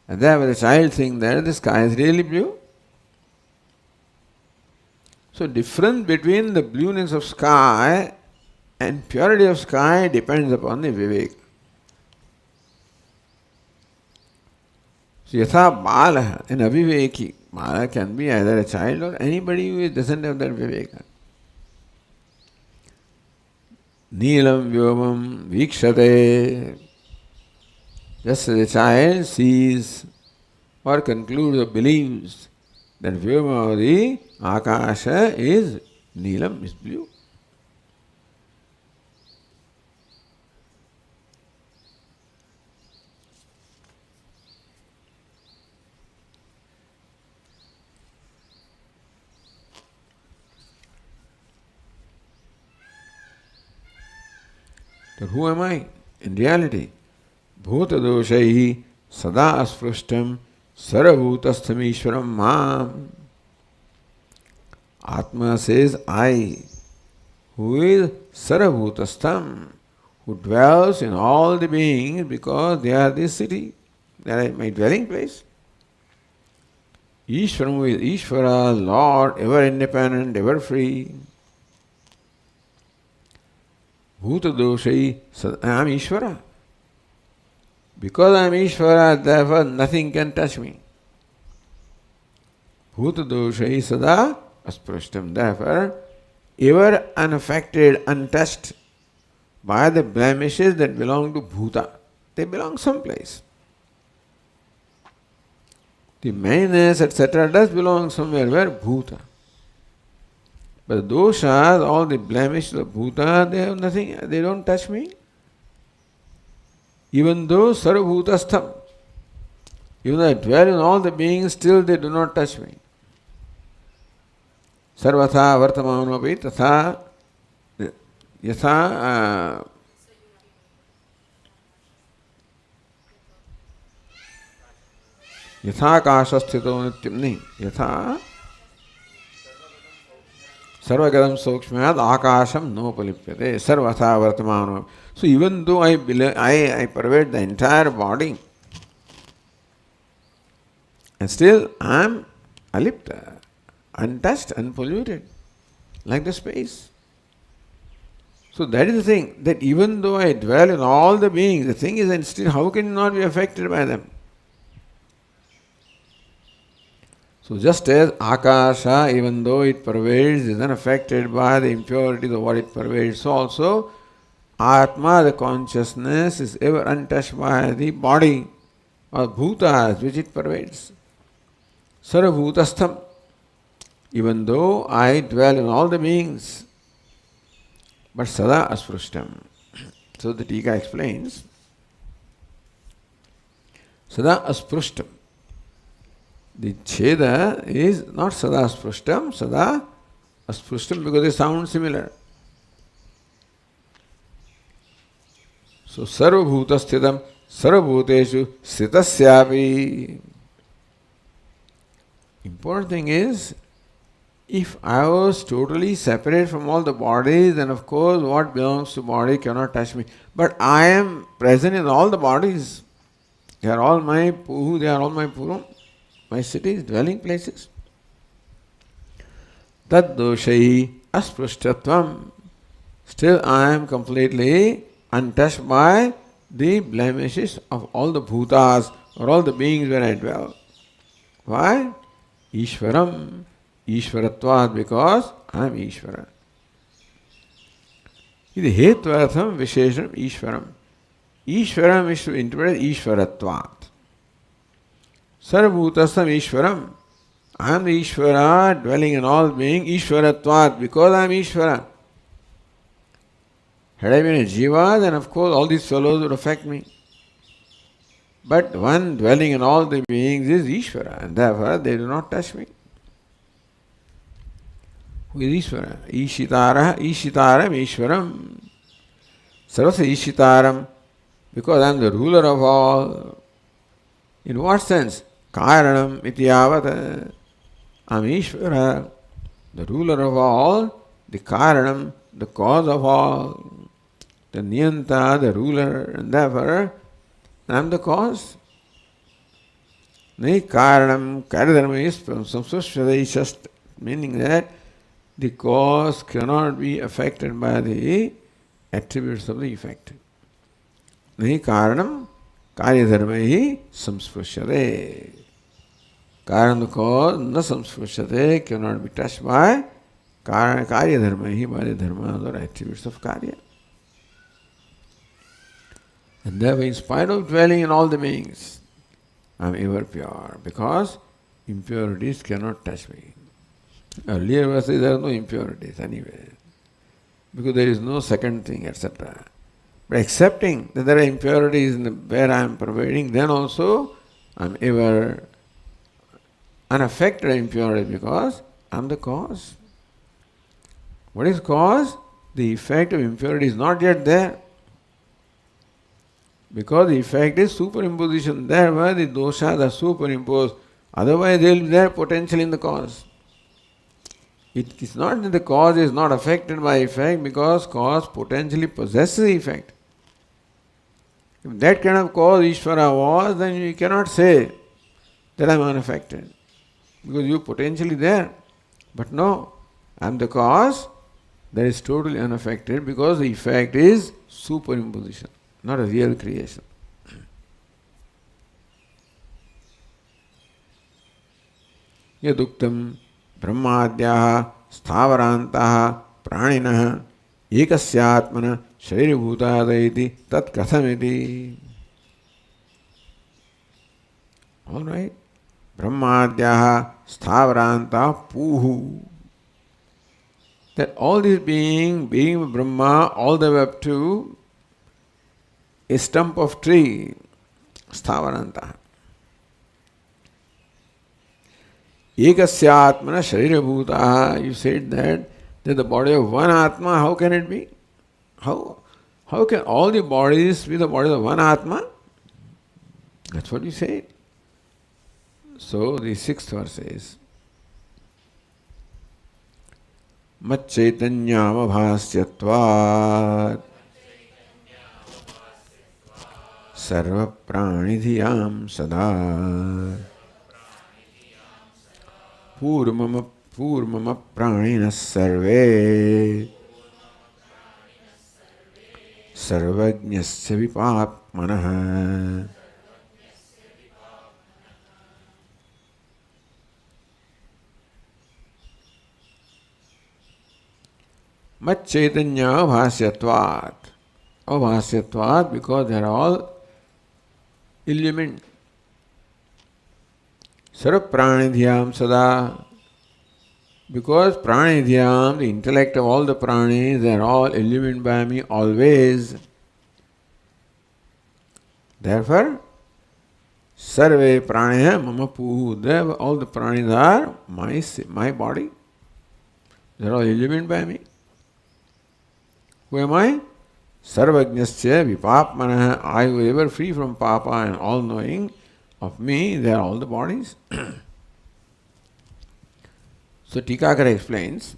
And therefore the child thinks that the sky is really blue. So difference between the blueness of sky and purity of sky depends upon the viveka. So yatha bala, an aviveki. Bala can be either a child or anybody who doesn't have that viveka. Neelam vyomam vikshate. Just as a child sees or concludes or believes that vyoma or the akasha is neelam, is blue. Then who am I in reality? Bhutadoshaihi sada asprushtam sarabhutastham ishwaram mam. Atma says, I, who is sarabhutastham, who dwells in all the beings because they are this city, they are my dwelling place. Ishwaram, who is Ishvara, Lord, ever independent, ever free. Bhutadoshai, I am Ishvara. Because I am Ishvara, therefore nothing can touch me. Bhutadoshai sada asprashtam, therefore ever unaffected, untouched by the blemishes that belong to Bhuta. They belong someplace. The mayness, etc. does belong somewhere where Bhuta. But the doshas, all the blemishes of Bhuta, they have nothing, they don't touch me. Even though sarvabhutastham, even though I dwell in all the beings, still they do not touch me. Sarvatha vartamanopi tatha yatha यथा आकाशस्थितो नित्यं नहीं यथा सर्वगतं सूक्ष्मात् आकाशं नोपलिप्यते सर्वथा वर्तमानो. So even though I pervade the entire body, and still I am alipta, untouched, unpolluted, like the space. So that is the thing, that even though I dwell in all the beings, the thing is, and still how can you not be affected by them? So just as Akasha, even though it pervades, is unaffected by the impurities of what it pervades, so also Atma, the consciousness, is ever untouched by the body or bhutas which it pervades. Sarvabhutastham, even though I dwell in all the beings, but sada asprishtam. So the Tika explains, sada asprishtam. The Cheda is not sada asprishtam, sada asprishtam because they sound similar. So sarvabhutasthidam sarvabhuteshu sitasyapi. Important thing is, if I was totally separate from all the bodies, then of course what belongs to body cannot touch me. But I am present in all the bodies. They are all my puhu, they are all my puram, my cities, dwelling places. Tad doshai asprishtatvam. Still I am completely untouched by the blemishes of all the bhutas or all the beings where I dwell. Why? Ishvaram, Ishvaratvat, because I am Ishvara. Iti hetvartham vishesham Ishvaram. Ishvaram is to interpret Ishvaratvat. Sarvabhutasam Ishvaram. I am the Ishvara dwelling in all being, Ishvaratvat, because I am Ishvara. Had I been a Jiva, then of course all these fellows would affect me. But one dwelling in all the beings is Ishvara, and therefore they do not touch me. Who is Ishvara? Ishitaram Ishvaram. Sarvasya Ishitaram, because I am the ruler of all. In what sense? Karanam itiyavat. I am Ishvara, the ruler of all, the Karanam, the cause of all, the Niyanta, the ruler, and therefore I am the cause. Nahi Karanam, Karadharma is from Samskrita, is just meaning that the cause cannot be affected by the attributes of the effect. Nahi Karanam, Karyadharma samsprishyate. Karan, the cause, na samsprishyate, cannot be touched by Karyadharma, by the dharmas or attributes of Karya. And therefore, in spite of dwelling in all the beings, I am ever pure, because impurities cannot touch me. Earlier verses, there are no impurities anyway, because there is no second thing, etc. But accepting that there are impurities where I am pervading, then also I am ever unaffected by impurity because I am the cause. What is cause? The effect of impurity is not yet there. Because the effect is superimposition. There where the doshas are superimposed. Otherwise they will be there potentially in the cause. It is not that the cause is not affected by effect, because cause potentially possesses the effect. If that kind of cause Ishvara was, then you cannot say that I am unaffected, because you are potentially there. But no, I am the cause that is totally unaffected, because the effect is superimposition, not a real creation. Yaduktam brahmadyaha sthavarantah praninaha ekasyatmana shariribhutadayiti tat kathamiti. All right. Brahmadyaha sthavarantah puhu. That all this being Brahma all the way up to a stump of tree, sthavarantah. Ekasyatmana sharirabhutaha. You said that the body of one Atma, how can it be? How can all the bodies be the body of one Atma? That's what you said. So the sixth verse says, Macchaitanyamabhasyatvat sarva pranidhiyam sada purmama praninas sarve sarvajñasya vipapmanaha. Macchaitanya bhasyatvat. Abhasyatvat, because they are all illumined. Sarva pranidhyam sada. Because pranidhyam, the intellect of all the pranis, they are all illumined by me always. Therefore, sarve pranaya mama puhu. All the pranis are my body. They are all illumined by me. Who am I? Sarvajñasya vipapmanaha. I who ever free from papa and all knowing of me, they are all the bodies. So Tikakara explains,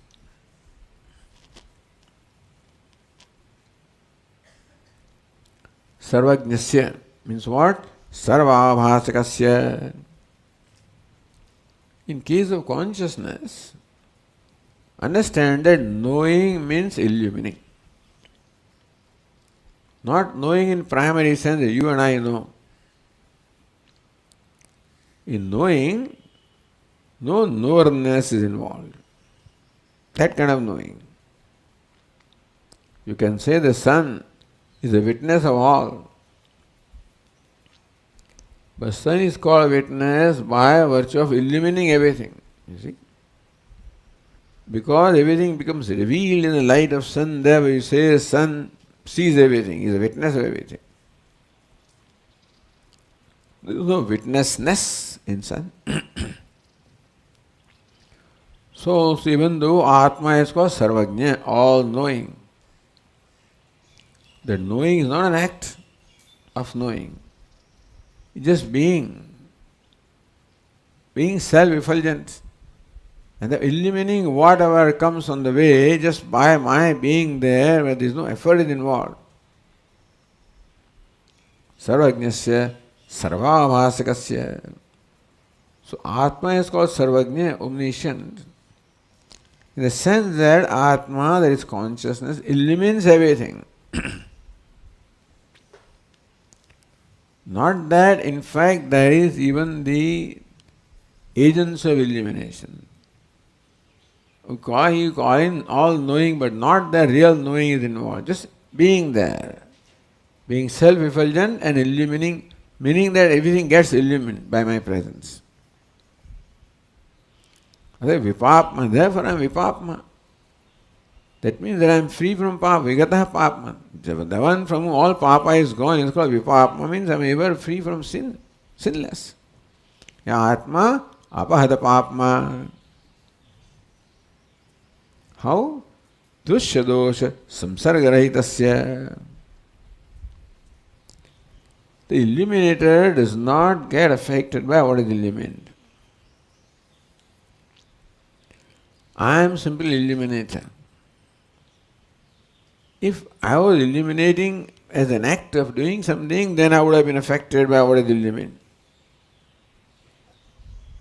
Sarvajñasya means what? Sarvabhasakasya. In case of consciousness, understand that knowing means illumining. Not knowing in primary sense that you and I know. In knowing, no knowerness is involved. That kind of knowing. You can say the sun is a witness of all. But sun is called witness by virtue of illumining everything. You see? Because everything becomes revealed in the light of sun, there where you say sun sees everything, is a witness of everything. There is no witnessness in sun. So even though Atma is called Sarvajña, all knowing, that knowing is not an act of knowing. It's just being self-effulgent. And the illumining whatever comes on the way just by my being there, where there is no effort involved. Sarvajñasya sarvabhasakasya. So Atma is called Sarvajña, omniscient. In the sense that Atma, that is consciousness, illumines everything. Not that in fact there is even the agents of illumination. You call in all knowing, but not that real knowing is involved. Just being there. Being self-effulgent and illumining, meaning that everything gets illumined by my presence. Vipapma, therefore I am Vipapma. That means that I am free from Papa, Vigataha Papma. The one from whom all Papa is gone is called Vipapma, means I am ever free from sin, sinless. Ya Atma, Apahata Papma. How? Dushya dosha samsargarahitasya. The illuminator does not get affected by what is illumined. I am simply illuminator. If I was illuminating as an act of doing something, then I would have been affected by what is illumined.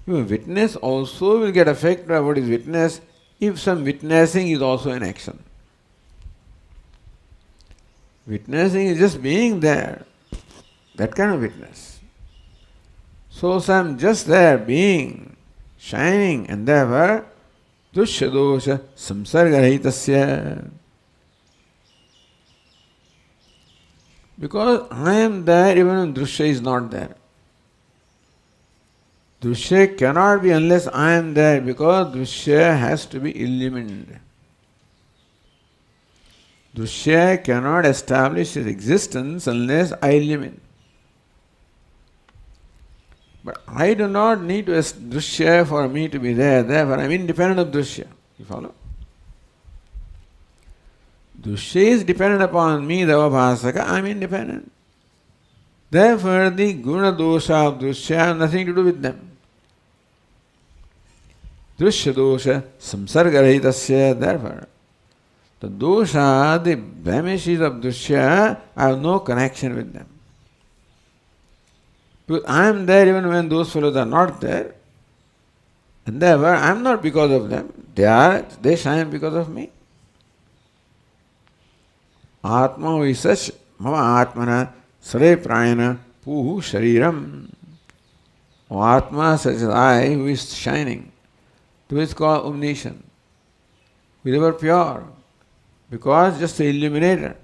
Your witness also will get affected by what is witnessed if some witnessing is also an action. Witnessing is just being there, that kind of witness. So I'm just there, being, shining, and therefore, dushya dosha samsargarahitasya. Because I am there even when drushya is not there. Drushya cannot be unless I am there, because drushya has to be illumined. Drushya cannot establish its existence unless I illumine. But I do not need to drushya for me to be there, therefore I am independent of drushya. You follow? Drushya is dependent upon me, the avabhasaka, I am independent. Therefore the guna dosha of drushya have nothing to do with them. Drushya dosha samsargarahitasya, therefore the dosha, the blemishes of drushya, I have no connection with them. Because I am there even when those fellows are not there. And therefore I am not because of them. They shine because of me. Atma visach mama atmana sare prayana puhu shariram. O Atma, such as I, who is shining, who is called omniscient, who is ever pure, because just the illuminator,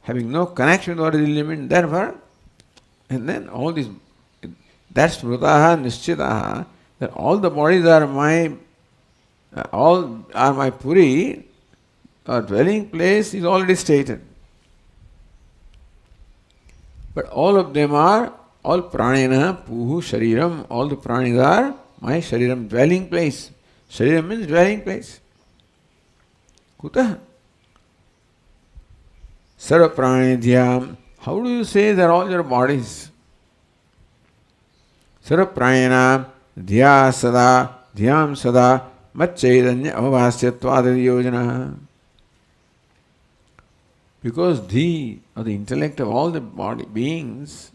having no connection with what is illuminated, therefore, and then all these, that's smrutaha nischitaha, that all the bodies are my puri, our dwelling place is already stated. But all of them are, all pranena, puhu, shariram, all the pranis are my shariram, dwelling place. Shariram means dwelling place. Kutah? Sarva pranidhyam. How do you say they're all your bodies? Sarva pranena, dhya sada, dhyam sada, macchaitanya avavasyatvad yojana. Because the intellect of all the body beings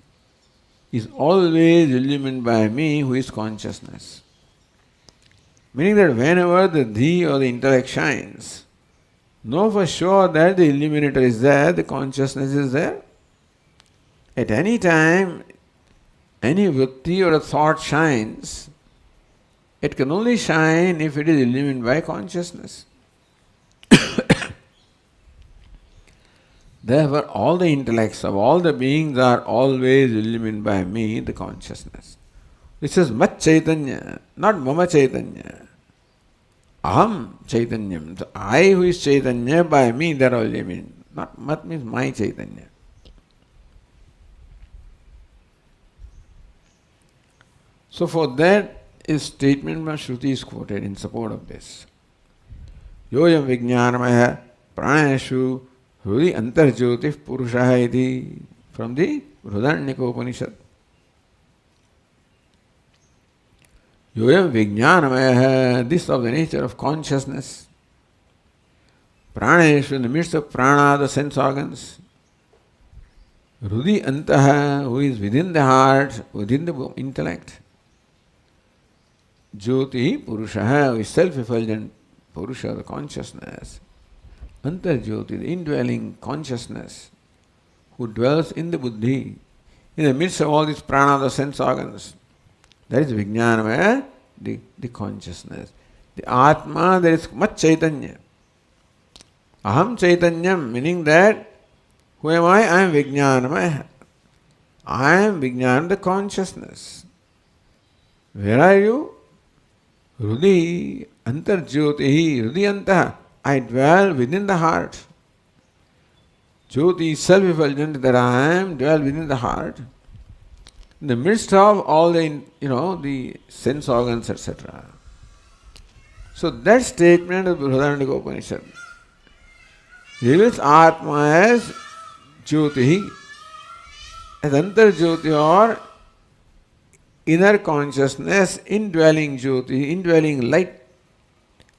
is always illumined by me, who is consciousness. Meaning that whenever the or the intellect shines, know for sure that the illuminator is there, the consciousness is there. At any time, any vritti or a thought shines, it can only shine if it is illumined by consciousness. Therefore, all the intellects of all the beings are always illumined by me, the consciousness. This is mat chaitanya, not mama chaitanya. Aham chaitanyam. So I who is chaitanya, by me they are all illumined. Not mat means my chaitanya. So for that, a statement by Shruti is quoted in support of this. Yoyam vijnanamaya pranayashu hrudi antarjyotif purushaha iti, from the Bridahanyaka Upanishad. Yoyam vijnanamaya, this of the nature of consciousness. Pranayashu, in the midst of prana, the sense organs. Hrudi antaha, who is within the heart, within the intellect. Jyoti Purushaha, who is self-effulgent Purusha, the consciousness. Antarjyoti, the indwelling consciousness, who dwells in the buddhi, in the midst of all these prana, the sense organs. That is Vijnanamaya, the consciousness. The Atma, there is much Chaitanya. Aham Chaitanyam, meaning that, who am I? I am Vijnanamaya. I am Vijnana, the consciousness. Where are you? Hrudi antarjyotihi, hrudi antaha. I dwell within the heart. Jyoti is self-effulgent, that I am, dwell within the heart. In the midst of all the, the sense organs, etc. So that statement of Bridahanyaka Upanishad reveals Atma as Jyotihi, as Antarjyoti or inner consciousness, indwelling Jyoti, indwelling light.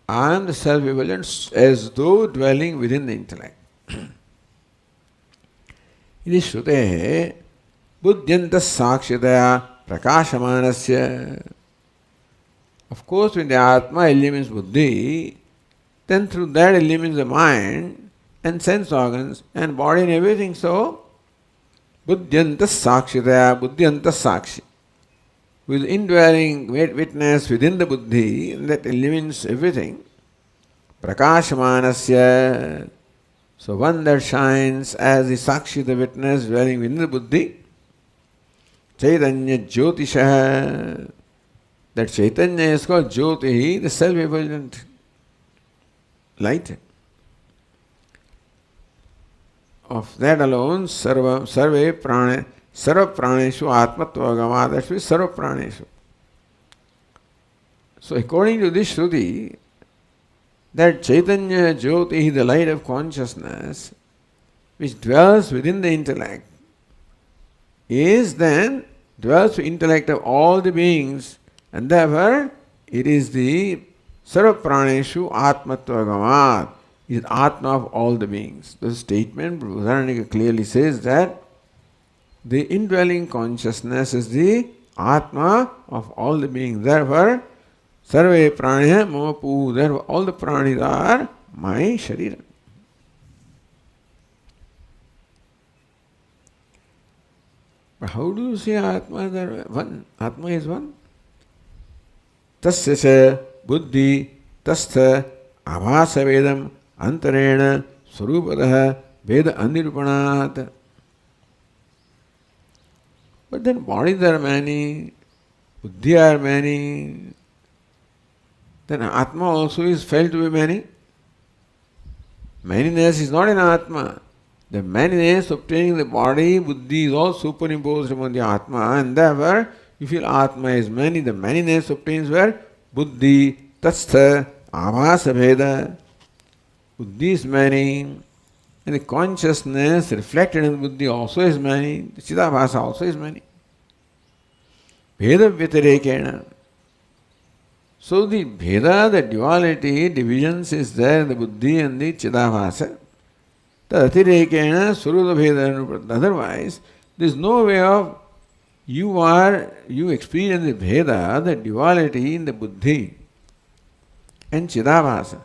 I am the self-evident as though dwelling within the intellect. Iti Shrutehe buddhyanta sakshitaya prakashamanasya. Of course, when the Atma illumines buddhi, then through that illumines the mind and sense organs and body and everything. So, buddhyanta sakshitaya, buddhyanta sakshi. With indwelling witness within the buddhi that illumines everything. Prakashamanasya. So one that shines as the sakshi, the witness dwelling within the buddhi. Chaitanya Jyotisha. That Chaitanya is called Jyoti, the self-effulgent light. Of that alone, sarva praneshu atmatvagama, that means sarva praneshu. So according to this Shruti, that Chaitanya Jyoti, the light of consciousness, which dwells within the intellect, is then dwells the intellect of all the beings, and therefore it is the Sarva Praneshu Atmatvagamat, is Atma of all the beings. The statement Uddharanika clearly says that the indwelling consciousness is the Atma of all the beings. Therefore, Sarve Praneha Mama Pu, therefore all the pranis are my Sharira. But how do you say Atma is one? Atma is one. Tasya sa buddhi tastha abhasa vedam antarena swarupadaha veda anirupanat. But then bodies are many, buddhi are many, then Atma also is felt to be many. Manyness is not in Atma. The manyness obtaining the body, buddhi is all superimposed upon the Atma, and therefore you feel Atma is many. The manyness obtains where? Buddhi, Tatstha, Abhasa Veda. Buddhi is many, and the consciousness reflected in buddhi also is many. The Chidabhasa also is many. Veda Vyatirekena. So the Bheda, the duality, divisions is there in the buddhi and the Chidabhasa. Tadatirekena Suruda Bheda. Otherwise, there is no way of you experience the Bheda, the duality in the buddhi and Chidabhasa.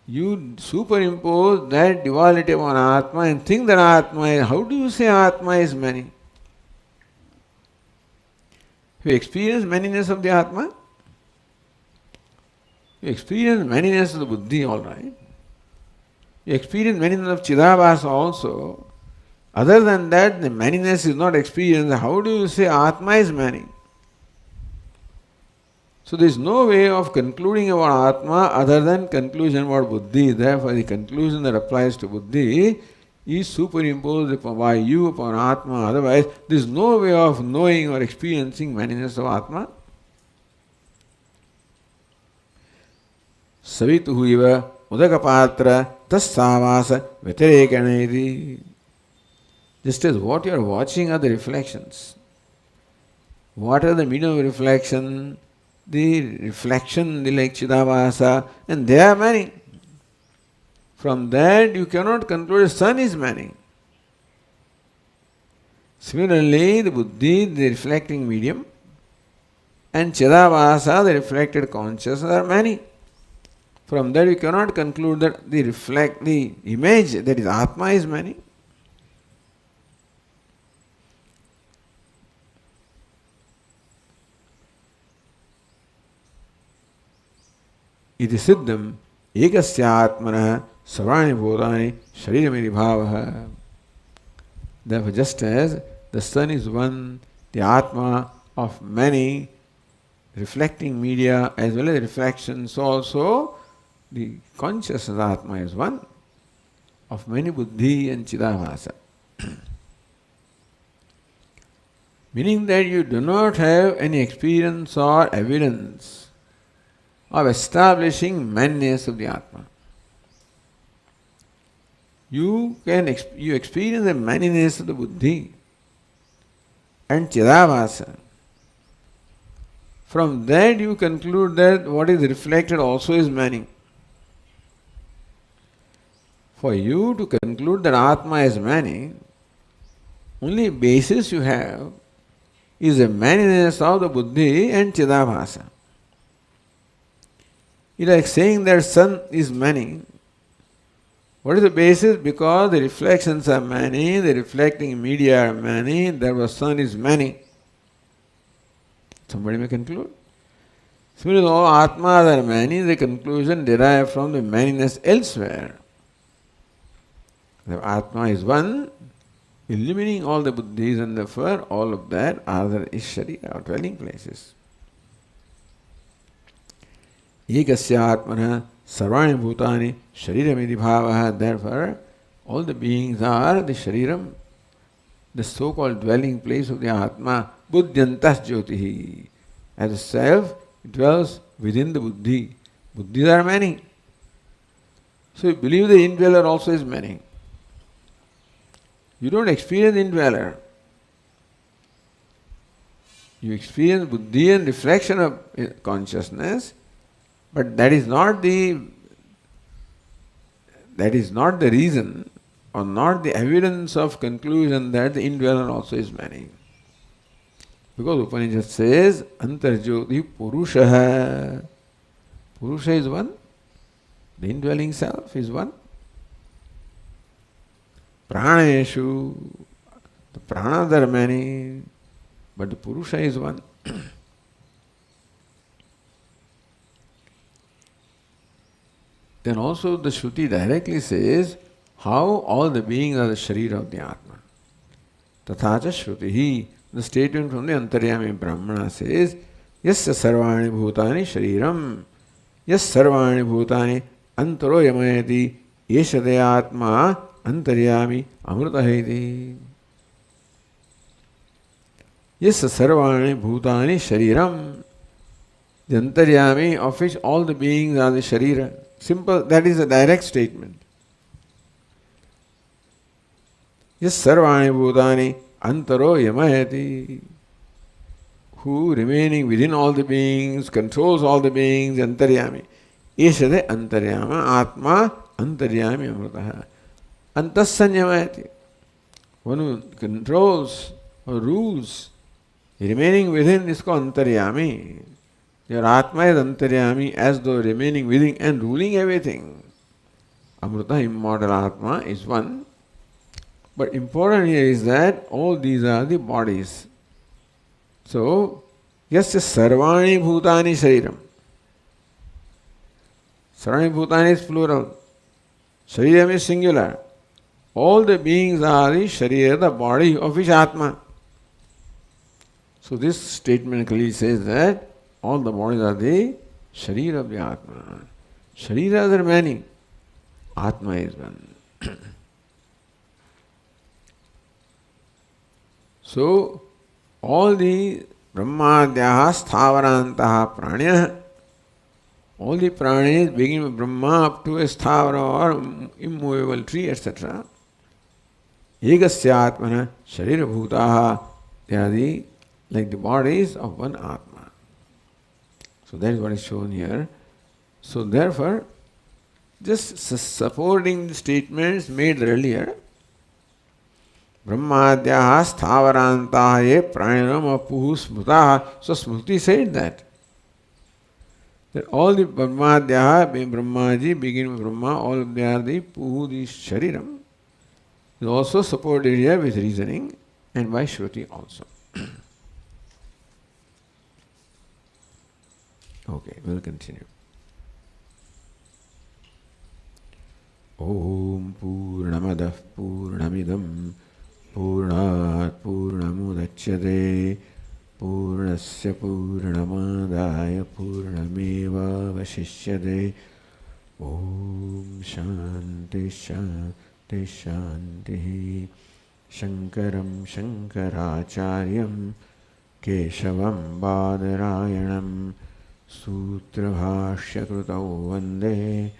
You superimpose that duality upon Atma and think that Atma is, how do you say Atma is many? You experience manyness of the Atma? You experience manyness of the buddhi, all right. You experience manyness of Chidabhasa also. Other than that, the manyness is not experienced. How do you say Atma is many? So there is no way of concluding about Atma other than conclusion about buddhi. Therefore, the conclusion that applies to buddhi is superimposed by you upon Atma. Otherwise, there is no way of knowing or experiencing manyness of Atma. Savituhu iva udakapatra tassavasa vyatirekaneti. Just as what you are watching are the reflections. What are the medium of reflection? The reflection, the like Chidabhasa, and there are many. From that you cannot conclude the sun is many. Similarly, the buddhi, the reflecting medium, and Chidabhasa, the reflected consciousness, are many. From that you cannot conclude that the image, that is Atma, is many. Iti siddham ekasya atmana sarvani bhodani sharirami bhavaha. Therefore, just as the sun is one, the Atma of many reflecting media as well as reflections, so also the consciousness Atma is one of many buddhi and Chidabhasa. Meaning that you do not have any experience or evidence of establishing manyness of the Atma. you experience the manyness of the buddhi and chidabhasa. From that you conclude that what is reflected also is many. For you to conclude that Atma is many, only basis you have is the manyness of the buddhi and chidabhasa. It's like saying that sun is many. What is the basis? Because the reflections are many, the reflecting media are many, therefore sun is many. Somebody may conclude. Similarly, all Atmas are many, the conclusion derived from the manyness elsewhere. The Atma is one, illumining all the buddhis, and therefore all of that are the Ishari, or dwelling places. Ekasya Atmana Sarvani Bhutani Shariramidi Bhavaha. Therefore, all the beings are the Shariram, the so-called dwelling place of the Atma, Buddhyantas Jyotihi. As a self, it dwells within the Buddhi. Buddhis are many. So you believe the indweller also is many. You don't experience the indweller. You experience Buddhi and reflection of consciousness, but that is not the reason or not the evidence of conclusion that the indweller also is many. Because Upanishad says, Antarjyoti Purusha. Purusha is one. The indwelling self is one. Pranayeshu. The pranas are many, but the Purusha is one. Then also the Shruti directly says how all the beings are the Sharira of the Atma. Tathacha Shrutihi. The statement from the Antaryami Brahmana says, Yasya sarvani bhutani shariram, Yas sarvani bhutani antaro yamayati, Yeshade Atma Antaryami Amrutaheti. Yasya sarvani bhutani shariram. The Antaryami of which all the beings are the Sharira. Simple, that is a direct statement. Yas sarvani bhutani antaro yamayati. Who remaining within all the beings, controls all the beings, Antaryami. Eshade Antaryama Atma Antaryami Amrutaha. Antassanyamayati. One who controls or rules, remaining within is called Antaryami. Your Atma is Antaryami, as though remaining within and ruling everything. Amrita, immortal Atma, is one. But important here is that all these are the bodies. So, yasya sarvani bhutani shariram. Sarvani bhutani is plural. Shariram is singular. All the beings are the sharira, the body of which Atma. So this statement clearly says that all the bodies are the sharira of the Atma. Shariras are many. Atma is one. So, all the Brahmadyaha Sthavarantaha Pranyah, all the pranis beginning with Brahma up to a Sthavara or immovable tree, etc. Egasya Atmana Sharira Bhutaha, they are like the bodies of one Atma. So that is what is shown here. So therefore, just supporting the statements made earlier, Brahmadyaha Sthavarantaha ye pranyanam apuhu smutaha. So Smriti said that all the Brahmadyaha, Brahmaji, begin with Brahma, all of they are the puhu, the shariram. Is also supported here with reasoning and by Shruti also. Okay, we'll continue. Om Purnamadah Purnamidam Purnat Purnamudachyate Purnasya Purnamadaya Purnameva Vashishyate. Om Shanti Shanti Shanti. Shankaram Shankaracharyam Keshavam Badarayanam Sutra Bhashya Krutau Vande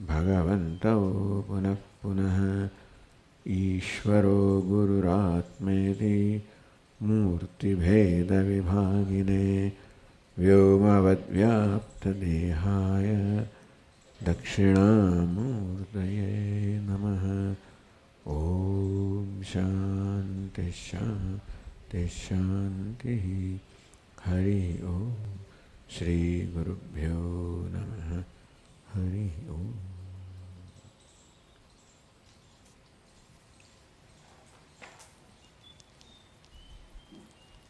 Bhagavantau Punah पुनः ईश्वरो गुरुरात्मेति मूर्तिभेदविभागिने व्योमवद्व्याप्तदेहाय दक्षिणामूर्तये नमः। ॐ शान्ति शान्ति शान्तिः। हरि ओम। श्री गुरुभ्यो नमः। हरि ओम।